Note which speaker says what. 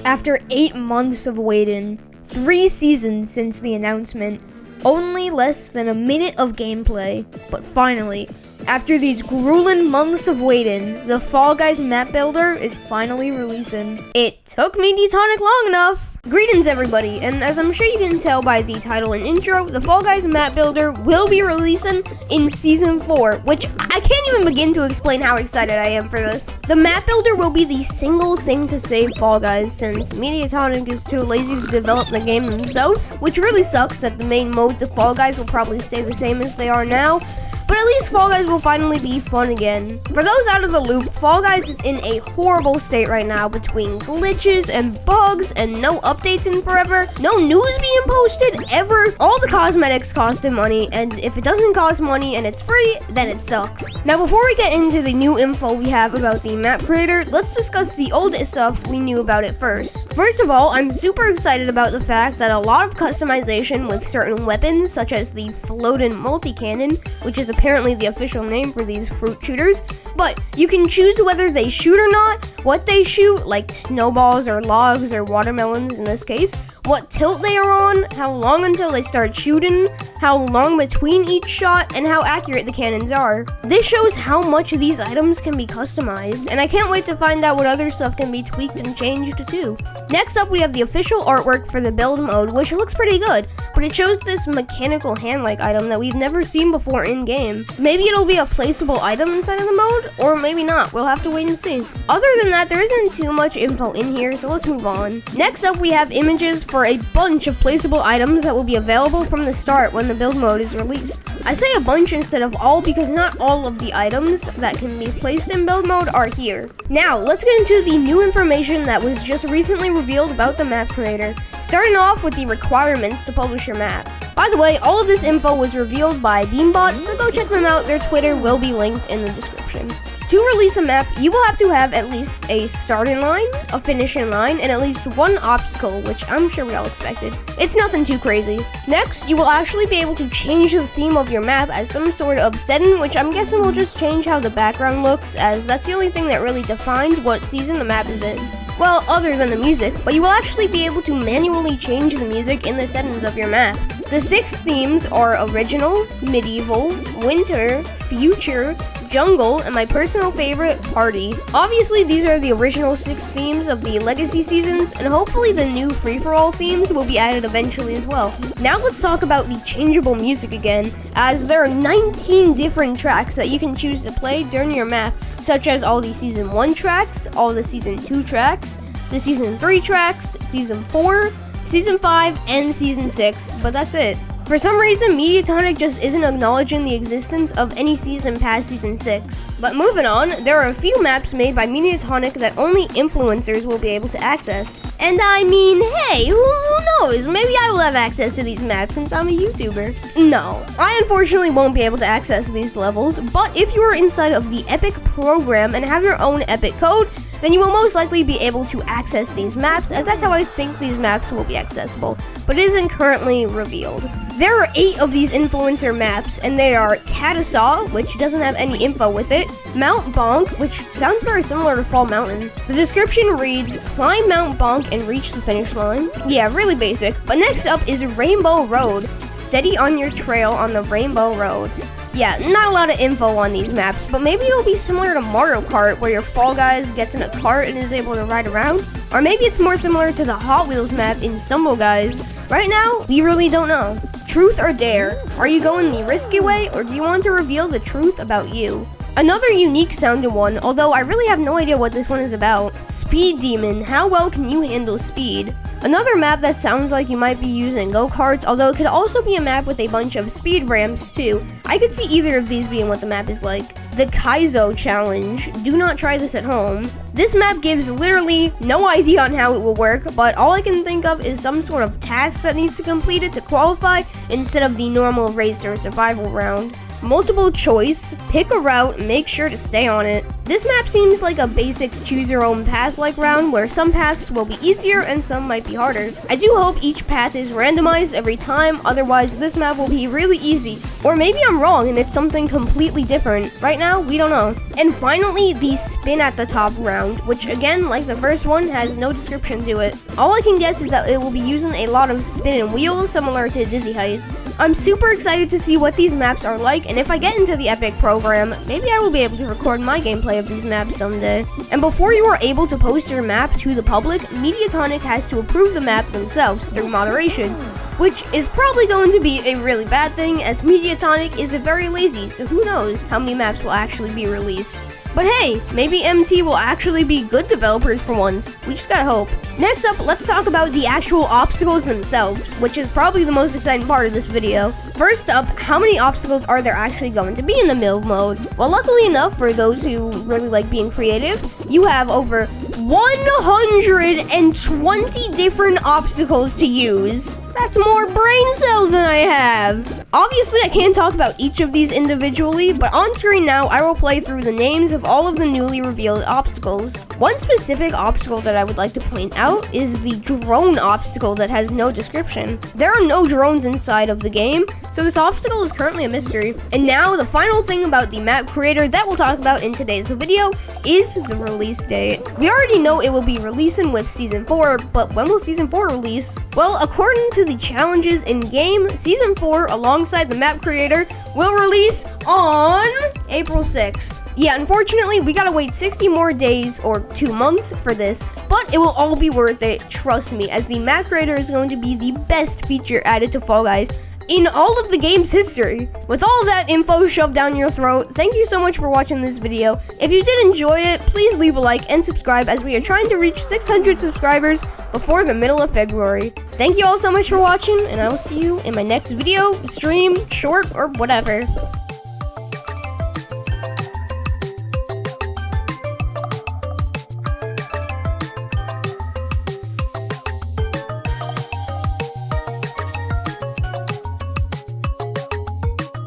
Speaker 1: After 8 months of waiting, 3 seasons since the announcement, only less than a minute of gameplay, but finally, after these grueling months of waiting, the Fall Guys map builder is finally releasing. It took Mediatonic long enough. Greetings everybody, and as I'm sure you can tell by the title and intro, the Fall Guys map builder will be releasing in Season 4, which I can't even begin to explain how excited I am for this. The map builder will be the single thing to save Fall Guys, since Mediatonic is too lazy to develop the game themselves, which really sucks that the main modes of Fall Guys will probably stay the same as they are now. But at least Fall Guys will finally be fun again. For those out of the loop, Fall Guys is in a horrible state right now between glitches and bugs and no updates in forever, no news being posted ever. All the cosmetics costing money, and if it doesn't cost money and it's free, then it sucks. Now before we get into the new info we have about the map creator, let's discuss the old stuff we knew about it first. First of all, I'm super excited about the fact that a lot of customization with certain weapons, such as the floating multi-cannon, which is apparently the official name for these fruit shooters, but you can choose whether they shoot or not, what they shoot, like snowballs or logs or watermelons in this case, what tilt they are on, how long until they start shooting, how long between each shot, and how accurate the cannons are. This shows how much of these items can be customized, and I can't wait to find out what other stuff can be tweaked and changed too. Next up, we have the official artwork for the build mode, which looks pretty good, but it shows this mechanical hand-like item that we've never seen before in-game. Maybe it'll be a placeable item inside of the mode, or maybe not. We'll have to wait and see. Other than that, there isn't too much info in here, so let's move on. Next up, we have images for a bunch of placeable items that will be available from the start when the build mode is released. I say a bunch instead of all because not all of the items that can be placed in build mode are here. Now, let's get into the new information that was just recently revealed about the map creator. Starting off with the requirements to publish your map. By the way, all of this info was revealed by Beanbot, so go check them out. Their Twitter will be linked in the description. To release a map, you will have to have at least a starting line, a finishing line, and at least one obstacle, which I'm sure we all expected. It's nothing too crazy. Next, you will actually be able to change the theme of your map as some sort of setting, which I'm guessing will just change how the background looks, as that's the only thing that really defines what season the map is in. Well, other than the music, but you will actually be able to manually change the music in the settings of your map. The 6 themes are Original, Medieval, Winter, Future, Jungle, and my personal favorite, Party. Obviously, these are the original 6 themes of the Legacy seasons, and hopefully the new free-for-all themes will be added eventually as well. Now let's talk about the changeable music again, as there are 19 different tracks that you can choose to play during your map, such as all the Season 1 tracks, all the Season 2 tracks, the Season 3 tracks, Season 4, Season 5, and Season 6, but that's it. For some reason, Mediatonic just isn't acknowledging the existence of any season past Season 6. But moving on, there are a few maps made by Mediatonic that only influencers will be able to access. And I mean, hey, who knows? Maybe I will have access to these maps since I'm a YouTuber. No, I unfortunately won't be able to access these levels, but if you are inside of the Epic program and have your own Epic code, then you will most likely be able to access these maps, as that's how I think these maps will be accessible, but it isn't currently revealed. There are 8 of these influencer maps, and they are Katasaw, which doesn't have any info with it, Mount Bonk, which sounds very similar to Fall Mountain. The description reads, climb Mount Bonk and reach the finish line. Yeah, really basic. But next up is Rainbow Road. Steady on your trail on the Rainbow Road. Yeah, not a lot of info on these maps, but maybe it'll be similar to Mario Kart, where your Fall Guys gets in a cart and is able to ride around. Or maybe it's more similar to the Hot Wheels map in Stumble Guys. Right now, we really don't know. Truth or dare? Are you going the risky way, or do you want to reveal the truth about you? Another unique sounding one, although I really have no idea what this one is about. Speed Demon, how well can you handle speed? Another map that sounds like you might be using go-karts, although it could also be a map with a bunch of speed ramps too. I could see either of these being what the map is like. The Kaizo Challenge. Do not try this at home. This map gives literally no idea on how it will work, but all I can think of is some sort of task that needs to complete it to qualify instead of the normal race or survival round. Multiple choice, pick a route, make sure to stay on it. This map seems like a basic choose your own path like round where some paths will be easier and some might be harder. I do hope each path is randomized every time, otherwise this map will be really easy. Or maybe I'm wrong and it's something completely different. Right now, we don't know. And finally, the spin at the top round, which again, like the first one, has no description to it. All I can guess is that it will be using a lot of spin and wheels similar to Dizzy Heights. I'm super excited to see what these maps are like, and if I get into the Epic program, maybe I will be able to record my gameplay of these maps someday. And before you are able to post your map to the public, Mediatonic has to approve the map themselves through moderation, which is probably going to be a really bad thing as Mediatonic is very lazy, so who knows how many maps will actually be released. But hey, maybe MT will actually be good developers for once. We just gotta hope. Next up, let's talk about the actual obstacles themselves, which is probably the most exciting part of this video. First up, how many obstacles are there actually going to be in the mill mode? Well, luckily enough for those who really like being creative, you have over 120 different obstacles to use. That's more brain cells than I have. Obviously, I can't talk about each of these individually, but on screen now, I will play through the names of all of the newly revealed obstacles. One specific obstacle that I would like to point out is the drone obstacle that has no description. There are no drones inside of the game, so this obstacle is currently a mystery. And now, the final thing about the map creator that we'll talk about in today's video is the release date. We already know it will be releasing with Season 4, but when will Season 4 release? Well, according to the challenges in-game, Season 4, alongside the map creator, will release on April 6th. Yeah, unfortunately, we gotta wait 60 more days or 2 months for this, but it will all be worth it, trust me, as the map creator is going to be the best feature added to Fall Guys in all of the game's history. With all of that info shoved down your throat, thank you so much for watching this video. If you did enjoy it, please leave a like and subscribe as we are trying to reach 600 subscribers before the middle of February. Thank you all so much for watching, and I will see you in my next video, stream, short, or whatever.